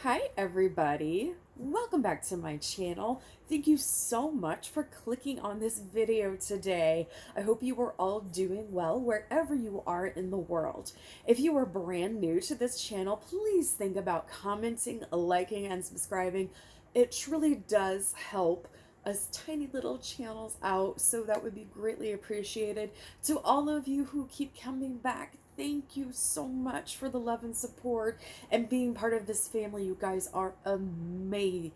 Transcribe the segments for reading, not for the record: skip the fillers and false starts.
Hi everybody, welcome back to my channel. Thank you so much for clicking on this video today. I hope you are all doing well wherever you are in the world. If you are brand new to this channel, please think about commenting, liking, and subscribing. It truly does help us tiny little channels out, so that would be greatly appreciated. To all of you who keep coming back, thank you so much for the love and support and being part of this family. You guys are amazing.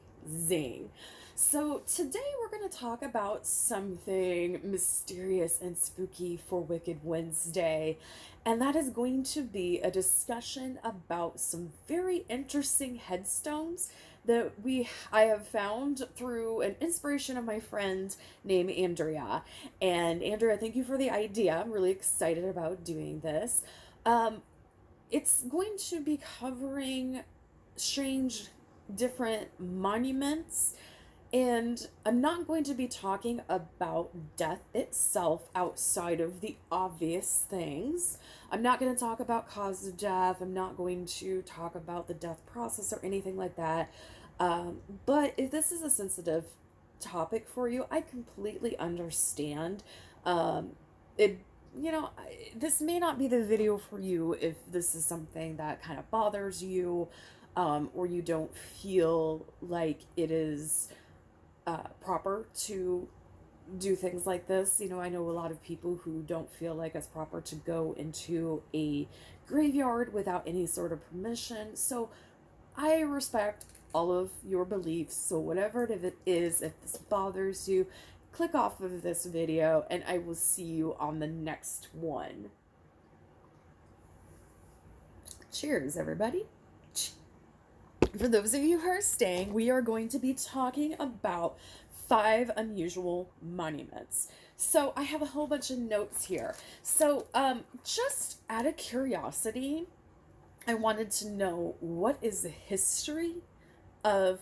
So today we're going to talk about something mysterious and spooky for Wicked Wednesday, and that is going to be a discussion about some very interesting headstones that I have found through an inspiration of my friend named Andrea. And Andrea, thank you for the idea. I'm really excited about doing this. It's going to be covering strange different monuments, and I'm not going to be talking about death itself outside of the obvious things. I'm not going to talk about cause of death. I'm not going to talk about the death process or anything like that. But if this is a sensitive topic for you, I completely understand. It this may not be the video for you if this is something that kind of bothers you, or you don't feel like it is proper to do things like this. I know a lot of people who don't feel like it's proper to go into a graveyard without any sort of permission. So I respect all of your beliefs. So whatever it is, if this bothers you, click off of this video and I will see you on the next one. Cheers, everybody. For those of you who are staying, we are going to be talking about 5 unusual monuments. So I have a whole bunch of notes here. So just out of curiosity, I wanted to know, what is the history of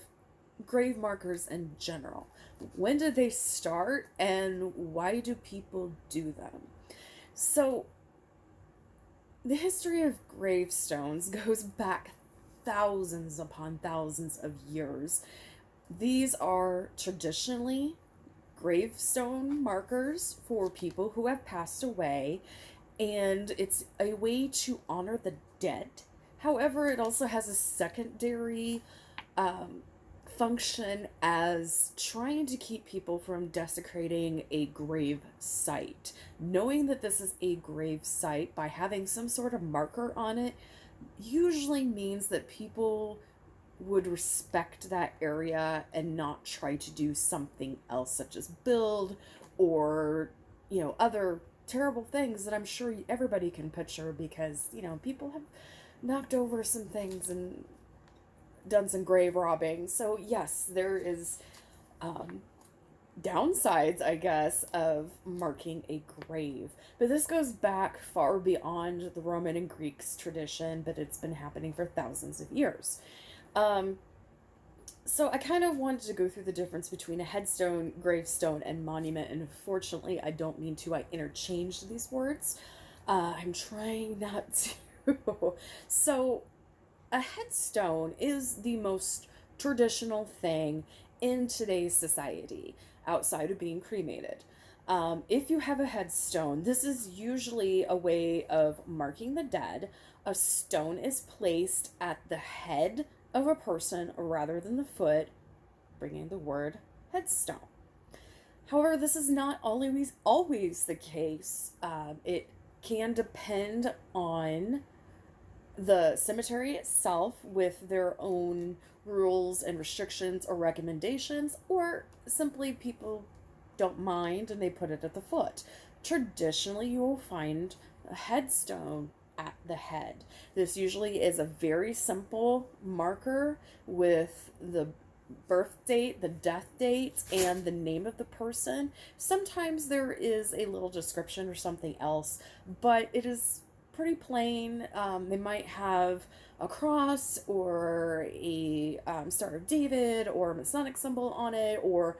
grave markers in general? When did they start and why do people do them? So the history of gravestones goes back thousands upon thousands of years. These are traditionally gravestone markers for people who have passed away, and it's a way to honor the dead. However, it also has a secondary function as trying to keep people from desecrating a grave site. Knowing that this is a grave site by having some sort of marker on it usually means that people would respect that area and not try to do something else, such as build or, other terrible things that I'm sure everybody can picture, because, people have knocked over some things and done some grave robbing. So yes, there is downsides, I guess, of marking a grave. But this goes back far beyond the Roman and Greeks tradition, but it's been happening for thousands of years. So I kind of wanted to go through the difference between a headstone, gravestone, and monument, and unfortunately I don't mean to. I interchanged these words. I'm trying not to. So a headstone is the most traditional thing in today's society outside of being cremated. If you have a headstone, this is usually a way of marking the dead. A stone is placed at the head of a person rather than the foot, bringing the word headstone. However, this is not always the case. It can depend on the cemetery itself with their own rules and restrictions or recommendations, or simply people don't mind and they put it at the foot. Traditionally, you will find a headstone at the head. This usually is a very simple marker with the birth date, the death date, and the name of the person. Sometimes there is a little description or something else, but it is pretty plain. They might have a cross or a Star of David or a Masonic symbol on it, or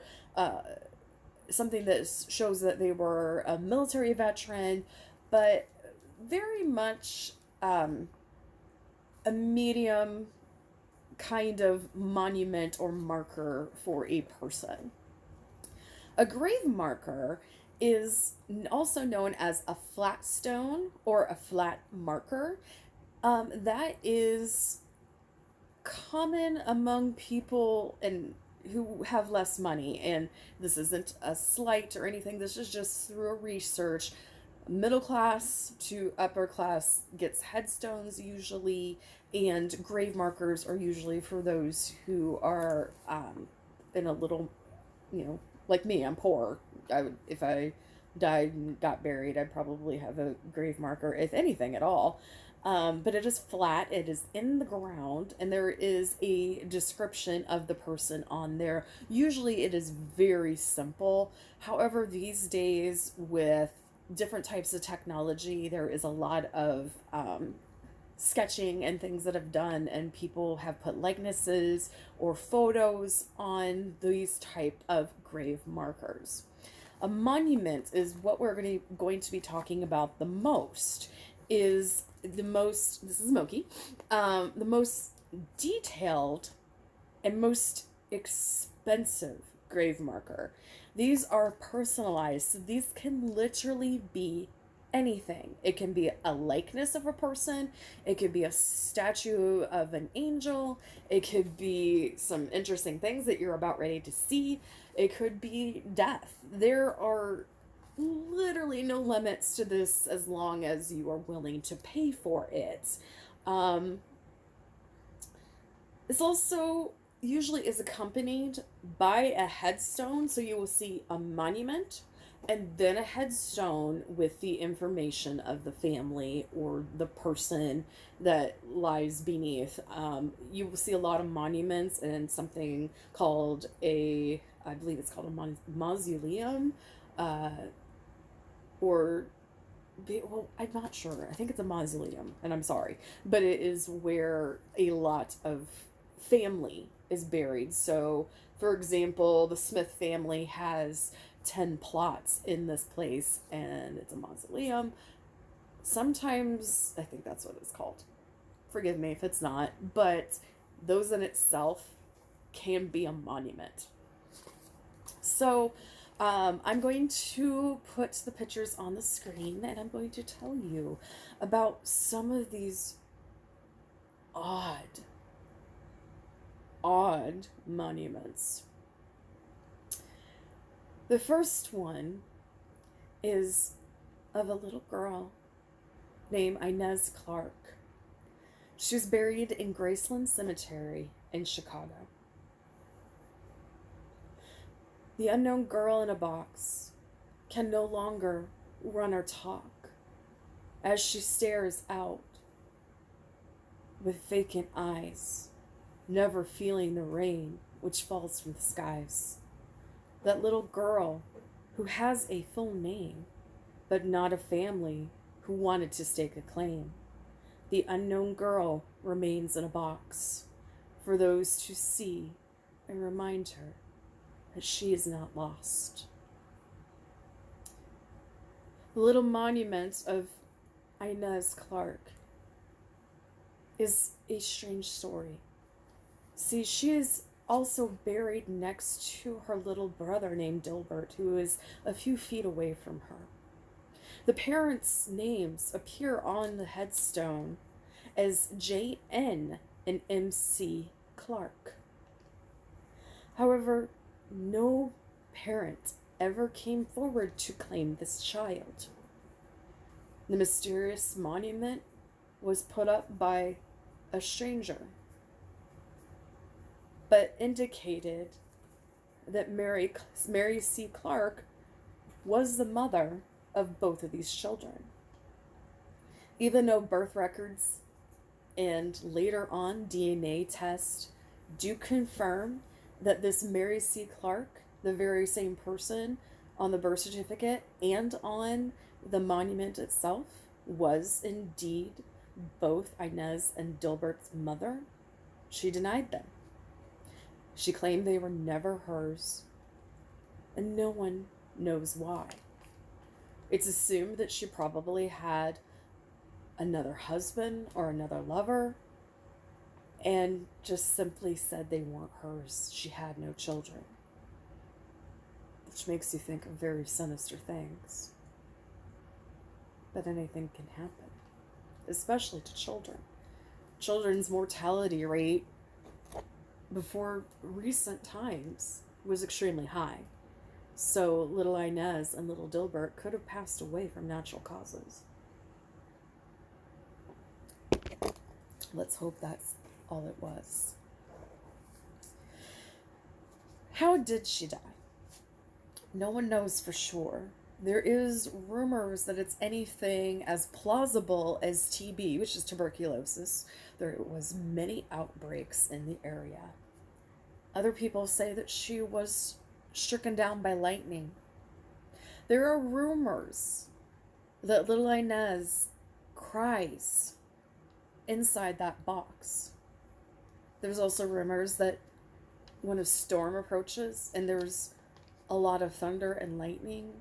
something that shows that they were a military veteran, but very much a medium kind of monument or marker for a person. A grave marker is also known as a flat stone or a flat marker. That is common among people and who have less money, and this isn't a slight or anything. This is just through research. Middle class to upper class gets headstones usually, and grave markers are usually for those who are in a little, like me. I'm poor. I would, if I died and got buried, I'd probably have a grave marker, if anything at all. But it is flat, it is in the ground, and there is a description of the person on there. Usually it is very simple. However, these days, with different types of technology, there is a lot of sketching and things that have done, and people have put likenesses or photos on these type of grave markers. A monument is what we're going to be talking about the most. Is the most, this is Moki, the most detailed and most expensive grave marker. These are personalized, so these can literally be anything. It can be a likeness of a person, it could be a statue of an angel, it could be some interesting things that you're about ready to see, it could be death. There are literally no limits to this as long as you are willing to pay for it. This also usually is accompanied by a headstone, so you will see a monument and then a headstone with the information of the family or the person that lies beneath. You will see a lot of monuments and something called I believe it's called a mausoleum, or, well, I'm not sure. I think it's a mausoleum, and I'm sorry, but it is where a lot of family is buried. So, for example, the Smith family has 10 plots in this place, and it's a mausoleum. Sometimes, I think that's what it's called. Forgive me if it's not, but those in itself can be a monument. So, I'm going to put the pictures on the screen, and I'm going to tell you about some of these odd monuments. The first one is of a little girl named Inez Clark. She was buried in Graceland Cemetery in Chicago. The unknown girl in a box can no longer run or talk as she stares out with vacant eyes, never feeling the rain which falls from the skies. That little girl who has a full name, but not a family who wanted to stake a claim. The unknown girl remains in a box for those to see and remind her that she is not lost. The little monument of Inez Clark is a strange story. See, she is also buried next to her little brother named Dilbert, who is a few feet away from her. The parents' names appear on the headstone as J.N. and M.C. Clark. However, no parent ever came forward to claim this child. The mysterious monument was put up by a stranger, but indicated that Mary C. Clark was the mother of both of these children. Even though birth records and later on DNA tests do confirm that this Mary C. Clark, the very same person on the birth certificate and on the monument itself, was indeed both Inez and Dilbert's mother, she denied them. She claimed they were never hers, and no one knows why. It's assumed that she probably had another husband or another lover, and just simply said they weren't hers. She had no children. Which makes you think of very sinister things. But anything can happen, especially to children. Children's mortality rate before recent times was extremely high. So little Inez and little Dilbert could have passed away from natural causes. Let's hope that's all it was. How did she die? No one knows for sure. There is rumors that it's anything as plausible as TB, which is tuberculosis. There was many outbreaks in the area. Other people say that she was stricken down by lightning. There are rumors that little Inez cries inside that box. There's also rumors that when a storm approaches and there's a lot of thunder and lightning,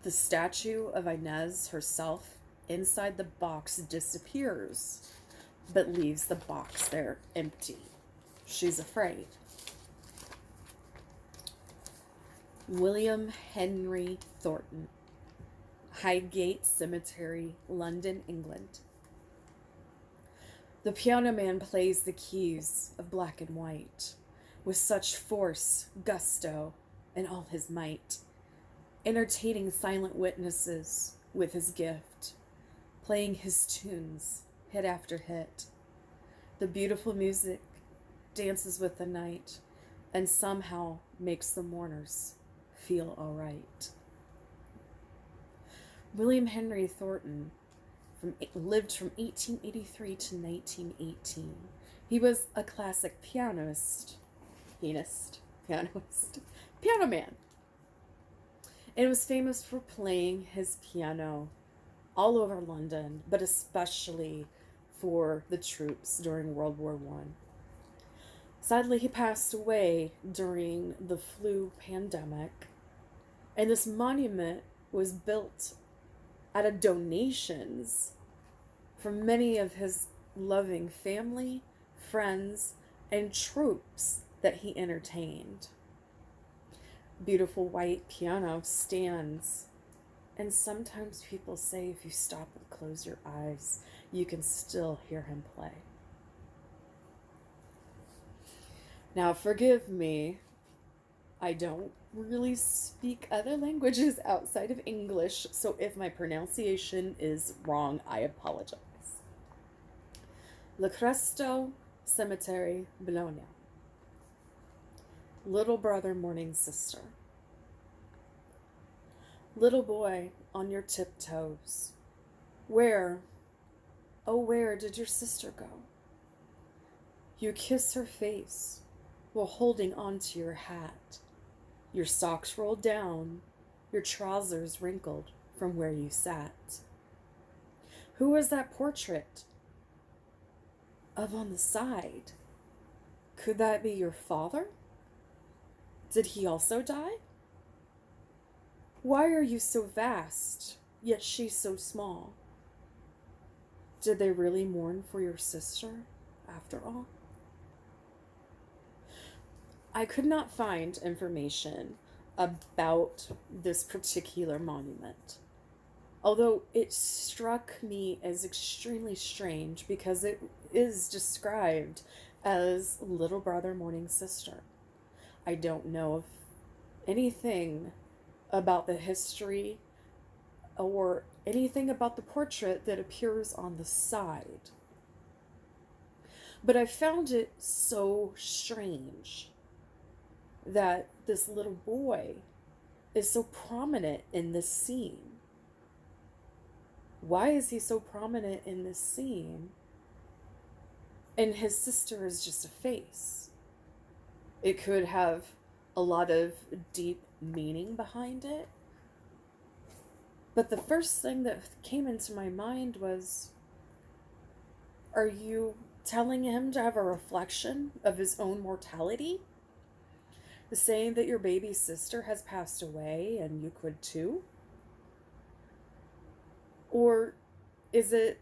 the statue of Inez herself inside the box disappears, but leaves the box there empty. She's afraid. William Henry Thornton, Highgate Cemetery, London, England. The piano man plays the keys of black and white with such force, gusto, and all his might, entertaining silent witnesses with his gift, playing his tunes, hit after hit. The beautiful music dances with the night and somehow makes the mourners feel all right. William Henry Thornton lived from 1883 to 1918. He was a classic piano man. And was famous for playing his piano all over London, but especially for the troops during World War I. Sadly, he passed away during the flu pandemic, and this monument was built out of donations from many of his loving family, friends, and troops that he entertained. Beautiful white piano stands, and sometimes people say if you stop and close your eyes, you can still hear him play. Now, forgive me, I don't really speak other languages outside of English, so if my pronunciation is wrong, I apologize. Le Cresto Cemetery, Bologna. Little brother, mourning sister. Little boy on your tiptoes. Where, oh where did your sister go? You kiss her face while holding onto your hat. Your socks rolled down, your trousers wrinkled from where you sat. Who was that portrait of on the side? Could that be your father? Did he also die? Why are you so vast, yet she so small? Did they really mourn for your sister, after all? I could not find information about this particular monument, although it struck me as extremely strange because it is described as little brother, mourning sister. I don't know if anything about the history or anything about the portrait that appears on the side. But I found it so strange that this little boy is so prominent in this scene. Why is he so prominent in this scene? And his sister is just a face. It could have a lot of deep meaning behind it. But the first thing that came into my mind was, are you telling him to have a reflection of his own mortality? Saying that your baby sister has passed away and you could too? Or is it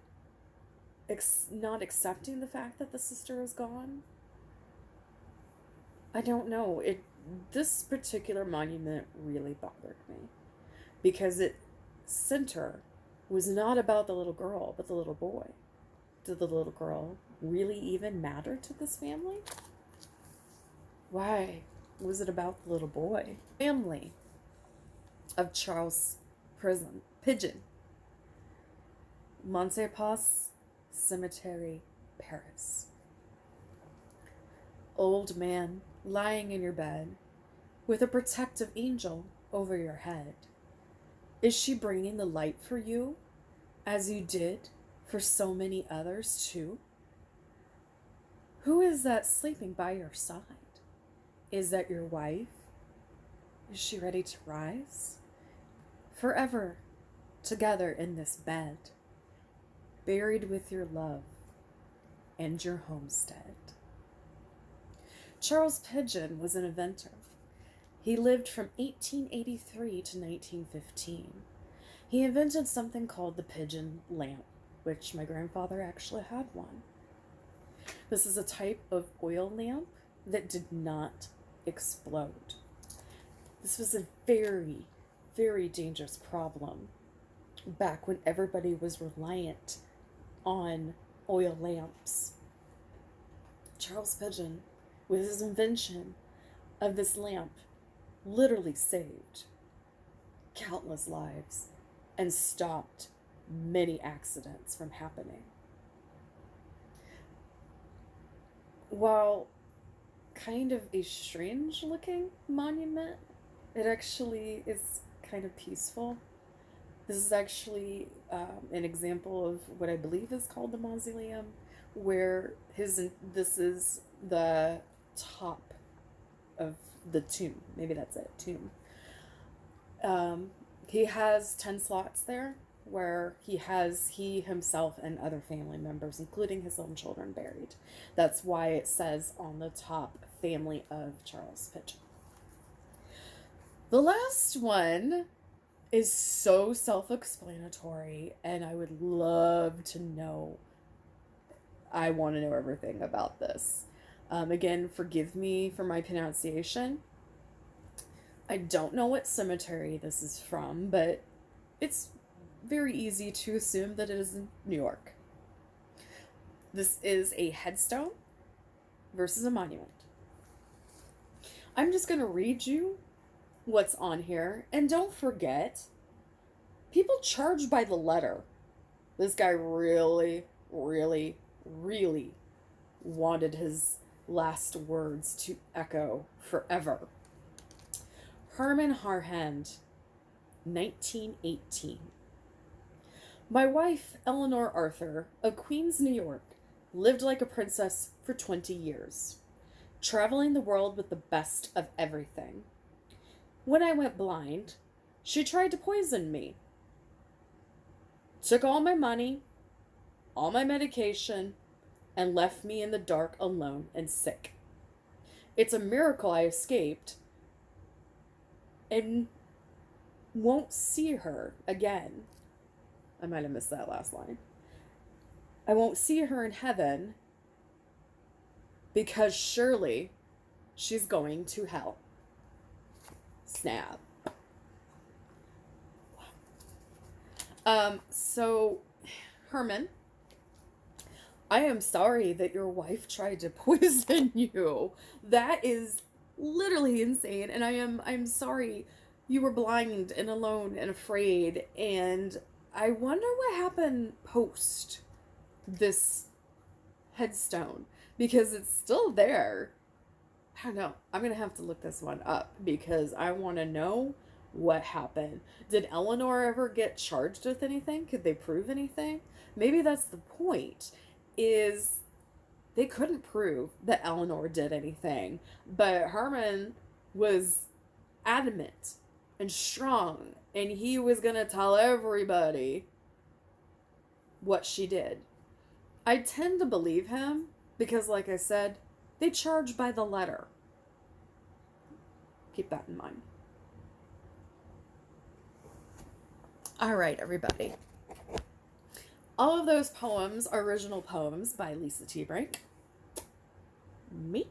not accepting the fact that the sister is gone. I don't know. This particular monument really bothered me because its center was not about the little girl, but the little boy. Did the little girl really even matter to this family? Why was it about the little boy? Family of Charles Pigeon, Montespas Cemetery, Paris. Old man lying in your bed with a protective angel over your head. Is she bringing the light for you as you did for so many others too? Who is that sleeping by your side? Is that your wife? Is she ready to rise? Forever together in this bed, buried with your love and your homestead. Charles Pigeon was an inventor. He lived from 1883 to 1915. He invented something called the pigeon lamp, which my grandfather actually had one. This is a type of oil lamp that did not explode. This was a very, very dangerous problem back when everybody was reliant on oil lamps. Charles Pigeon, with his invention of this lamp, literally saved countless lives and stopped many accidents from happening. While kind of a strange looking monument, it actually is kind of peaceful. This is actually an example of what I believe is called the mausoleum, where this is the top of the tomb. Maybe that's it, tomb. He has 10 slots there where he himself and other family members, including his own children, buried. That's why it says on the top, family of Charles Pigeon. The last one is so self-explanatory, and I would love to know. I want to know everything about this. Again, forgive me for my pronunciation. I don't know what cemetery this is from, but it's very easy to assume that it is in New York. This is a headstone versus a monument. I'm just going to read you what's on here. And don't forget, people charge by the letter. This guy really, really, really wanted his last words to echo forever. Herman Harhand, 1918. My wife, Eleanor Arthur, of Queens, New York, lived like a princess for 20 years, traveling the world with the best of everything. When I went blind, she tried to poison me. Took all my money, all my medication, and left me in the dark alone and sick. It's a miracle I escaped and won't see her again. I might have missed that last line. I won't see her in heaven because surely she's going to hell. Snap. So, Herman, I am sorry that your wife tried to poison you. That is literally insane, and I'm sorry you were blind and alone and afraid, and I wonder what happened post this headstone, because it's still there. I don't know. I'm going to have to look this one up because I want to know what happened. Did Eleanor ever get charged with anything? Could they prove anything? Maybe that's the point, is they couldn't prove that Eleanor did anything, but Herman was adamant and strong, and he was going to tell everybody what she did. I tend to believe him because, like I said, they charge by the letter. Keep that in mind. All right, everybody. All of those poems are original poems by Lisa T. Brink. Me.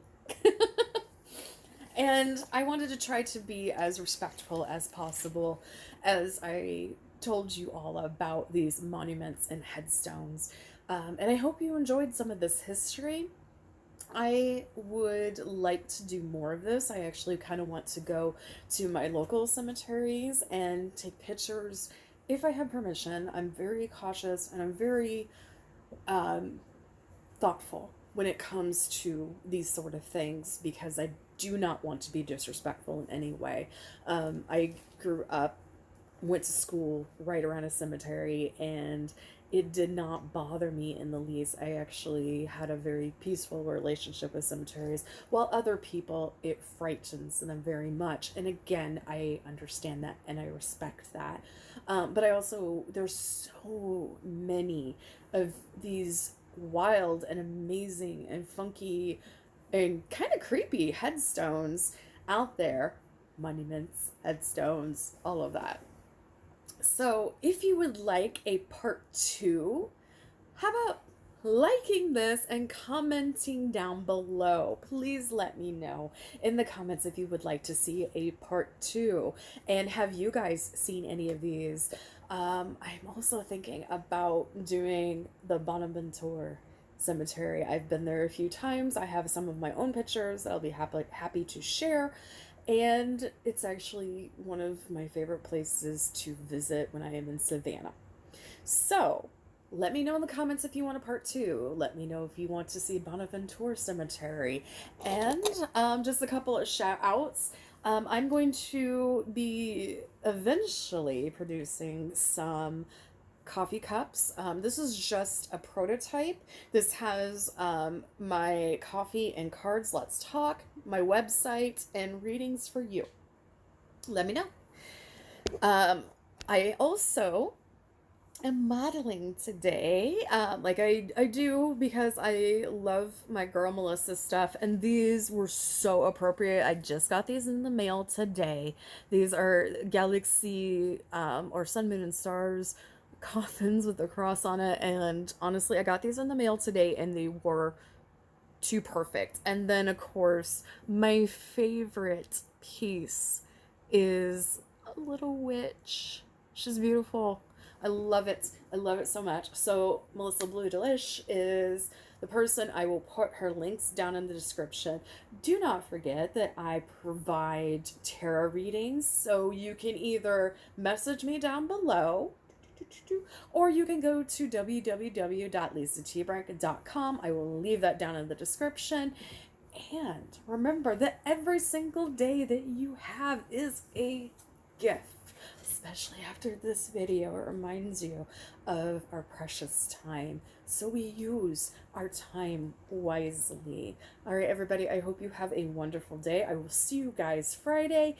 And I wanted to try to be as respectful as possible as I told you all about these monuments and headstones. And I hope you enjoyed some of this history. I would like to do more of this. I actually kind of want to go to my local cemeteries and take pictures if I have permission. I'm very cautious and I'm very um, thoughtful when it comes to these sort of things because I do not want to be disrespectful in any way. I grew up, went to school right around a cemetery, and it did not bother me in the least. I actually had a very peaceful relationship with cemeteries, while other people, it frightens them very much. And again, I understand that and I respect that. But I also, there's so many of these wild and amazing and funky and kind of creepy headstones out there, monuments, headstones, all of that. So, if you would like a part two, how about liking this and commenting down below? Please let me know in the comments if you would like to see a part two. And have you guys seen any of these? I'm also thinking about doing the Bonaventure Cemetery. I've been there a few times. I have some of my own pictures that I'll be happy to share. And it's actually one of my favorite places to visit when I am in Savannah. So, let me know in the comments if you want a part two. Let me know if you want to see Bonaventure Cemetery. And just a couple of shout outs. I'm going to be eventually producing some coffee cups. This is just a prototype. This has my coffee and cards, let's talk, my website, and readings for you. Let me know. I also am modeling today, like I do because I love my girl Melissa stuff, and these were so appropriate. I just got these in the mail today. These are Galaxy or Sun, Moon, and Stars coffins with a cross on it, and honestly, I got these in the mail today, and they were too perfect. And then, of course, my favorite piece is a little witch. She's beautiful. I love it. I love it so much. So Melissa Blue Delish is the person. I will put her links down in the description. Do not forget that I provide tarot readings, so you can either message me down below, or you can go to www.lisatbrink.com. I will leave that down in the description. And remember that every single day that you have is a gift. Especially after this video, it reminds you of our precious time. So we use our time wisely. All right, everybody, I hope you have a wonderful day. I will see you guys Friday.